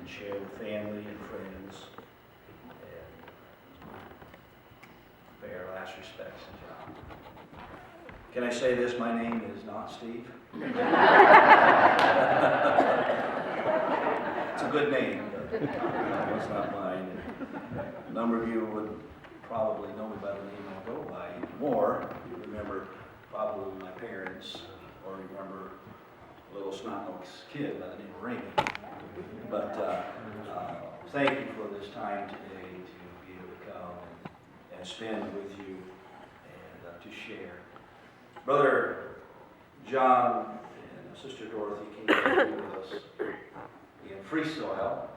and share with family and friends and pay our last respects to John. Can I say this? My name is not Steve. It's a good name, but it's not mine. A number of you would probably know me by the name I go by more. You remember probably my parents, or remember a little snot-nosed kid by the name of Raymond. But thank you for this time today to be able to come and spend with you and to share. Brother John and Sister Dorothy came to be with us in Free Soil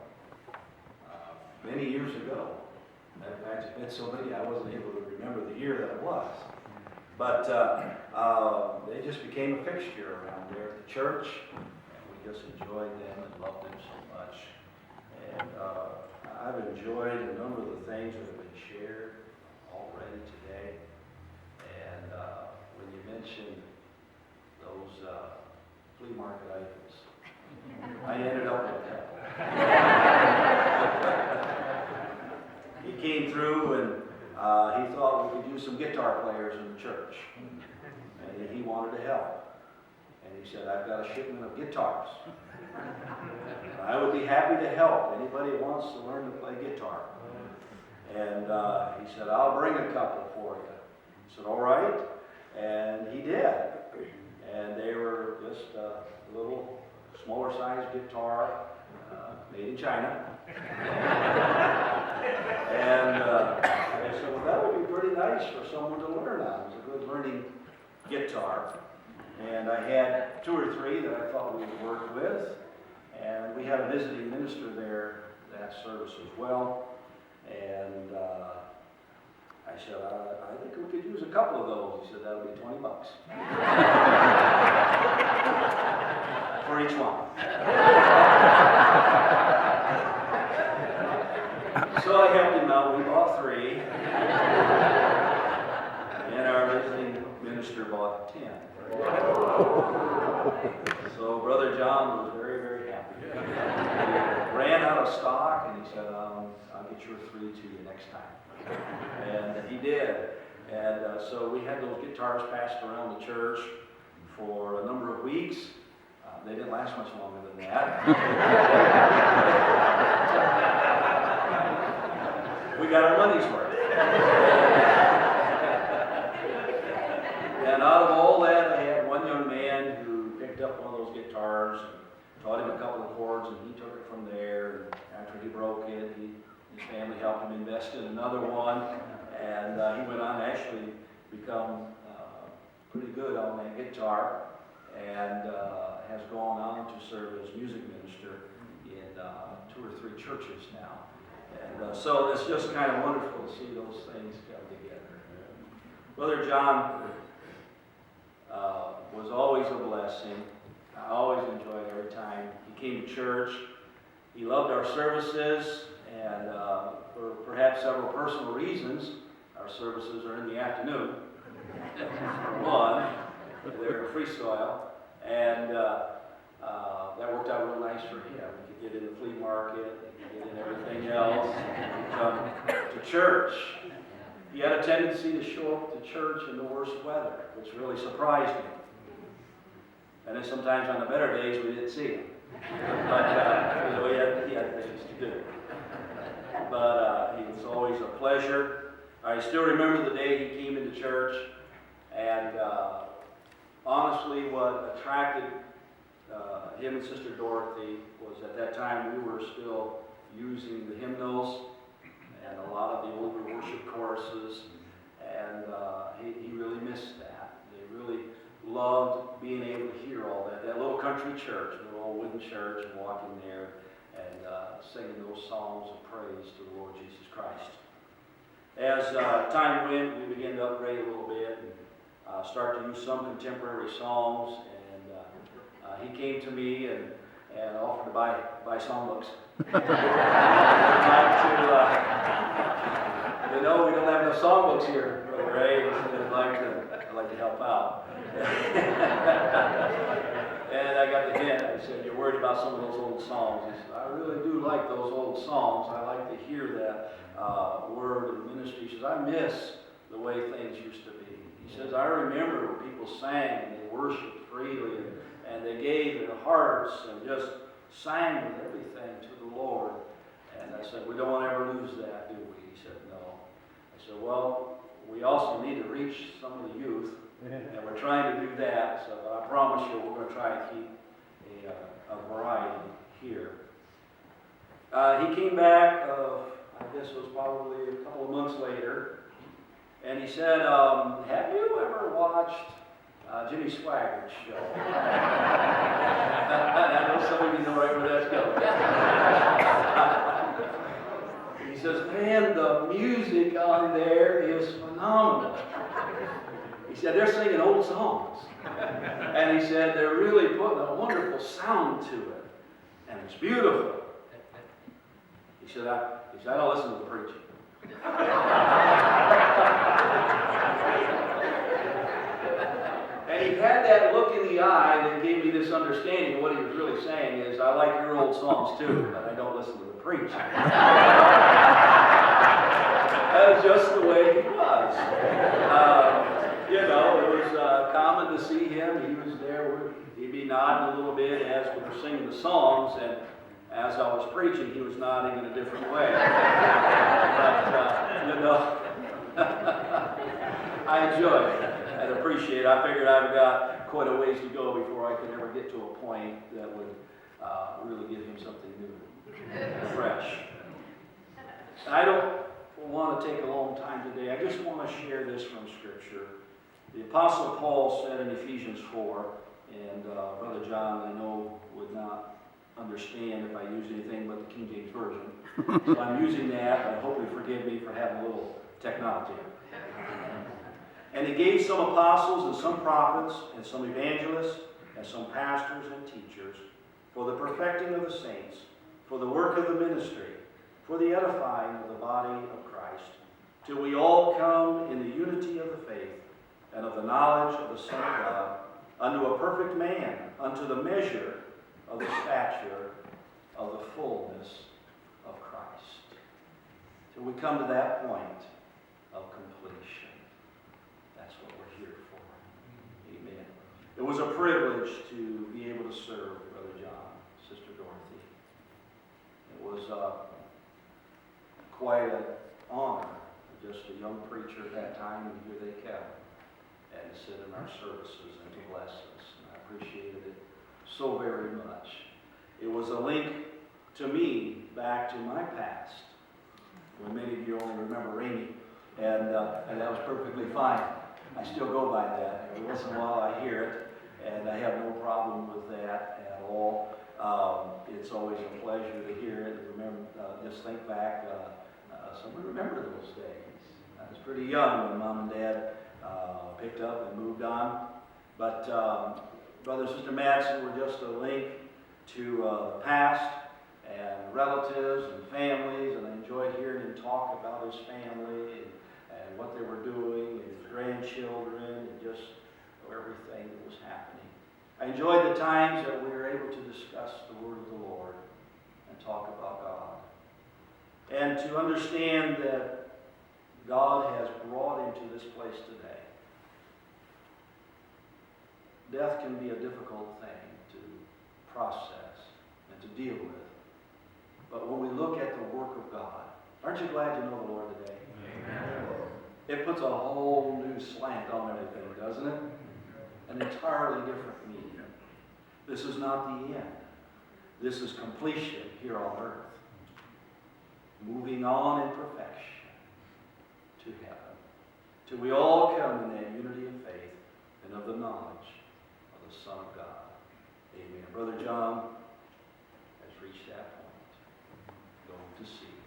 many years ago. In fact, it's been so many I wasn't able to remember the year that it was. But they just became a fixture around there at the church, and we just enjoyed them and loved them so much. And I've enjoyed a number of the things that have been shared already today. And when you mentioned those flea market items, I ended up with that. He came through and he thought we could use some guitar players in the church. And he wanted to help. And he said, I've got a shipment of guitars. I would be happy to help anybody who wants to learn to play guitar. And he said, I'll bring a couple for you. I said, all right. And he did. And they were just a little smaller sized guitar made in China. And I said, well, that would be pretty nice for someone to learn on. It was a good learning guitar. And I had 2 or 3 that I thought we would work with. And we had a visiting minister there that service as well. And I said, I think we could use a couple of those. He said, that'll be $20 for each one. So I helped him out. We bought 3. And our visiting minister bought 10. So Brother John was very, very happy. He ran out of stock and he said, I'll get your 3 to you next time. And he did. And so we had those guitars passed around the church for a number of weeks. They didn't last much longer than that. We got our money's worth. And out of all that, I had one young man who picked up one of those guitars and taught him a couple of chords, and he took it from there. And after he broke it, his family helped him invest in another one, and he went on to actually become pretty good on that guitar, and has gone on to serve as music minister in 2 or 3 churches now. And so it's just kind of wonderful to see those things come together. Brother John was always a blessing. I always enjoyed every time he came to church. He loved our services, and for perhaps several personal reasons, our services are in the afternoon. For one, they're Free Soil, and that worked out real nice for him. He could get in the flea market, he could get in everything else, and come to church. He had a tendency to show up to church in the worst weather, which really surprised me. And then sometimes on the better days, we didn't see him. But he had things to do. But it was always a pleasure. I still remember the day he came into church, and honestly, what attracted him and Sister Dorothy was at that time we were still using the hymnals and a lot of the older worship choruses, and he really missed that. They really loved being able to hear all that. That little country church, a little old wooden church, and walking there and singing those songs of praise to the Lord Jesus Christ. As time went, we began to upgrade a little bit and start to use some contemporary songs. And he came to me and offered to buy songbooks. We don't have enough songbooks here, Brother Ray. I'd like to help out. And I got the hint. I said, you're worried about some of those old songs. He said, I really do like those old songs. I like to hear that word in ministry. He says, I miss the way things used to be. He says, I remember when people sang and they worshiped freely and they gave their hearts and just sang with everything to the Lord. And I said, we don't want to ever lose that, do we? He said, no. I said, well, we also need to reach some of the youth, and we're trying to do that. So I promise you, we're going to try and keep a variety here. He came back, I guess it was probably a couple of months later, and he said, have you ever watched Jimmy Swaggart's show? I know some of you know right where that's going. He says, man, the music on there is phenomenal. He said, they're singing old songs. And he said, they're really putting a wonderful sound to it. And it's beautiful. He said, I don't listen to the preaching. And he had that look in the eye that gave me this understanding of what he was really saying is, I like your old songs too, but I don't listen to the preaching. That was just the way he was. You know, it was common to see him. He was there. He'd be nodding a little bit as we were singing the songs, and as I was preaching, he was nodding in a different way. But, you know, I enjoy it and appreciate it. I figured I've got quite a ways to go before I could ever get to a point that would really give him something new, fresh. And I don't want to take a long time today. I just want to share this from Scripture. The Apostle Paul said in Ephesians 4, and Brother John, I know, would not understand if I use anything but the King James Version. So I'm using that, and I hope you forgive me for having a little technology. And he gave some apostles and some prophets and some evangelists and some pastors and teachers for the perfecting of the saints, for the work of the ministry, for the edifying of the body of Christ, till we all come in the unity of the faith and of the knowledge of the Son of God, unto a perfect man, unto the measure of the stature of the fullness of Christ. Till we come to that point of completion. That's what we're here for. Amen. It was a privilege to be able to serve Brother John, Sister Dorothy. It was quite an honor, just a young preacher at that time, and here they kept, and to sit in our services and to bless us. And I appreciated it so very much. It was a link to me back to my past, when many of you only remember Rainy, and that was perfectly fine. I still go by that. Every once in a while I hear it, and I have no problem with that at all. It's always a pleasure to hear it, remember, just think back. Someone remember those days. I was pretty young when Mom and Dad picked up and moved on. But Brother and Sister Mattson were just a link to the past and relatives and families, and I enjoyed hearing him talk about his family and what they were doing, and his grandchildren, and just everything that was happening. I enjoyed the times that we were able to discuss the Word of the Lord and talk about God. And to understand that God has brought into this place today. Death can be a difficult thing to process and to deal with. But when we look at the work of God, aren't you glad you know the Lord today? Amen. It puts a whole new slant on everything, doesn't it? An entirely different meaning. This is not the end. This is completion here on earth. Moving on in perfection to heaven. Till we all come in that unity of faith and of the knowledge of the Son of God. Amen. Brother John has reached that point. Going to see.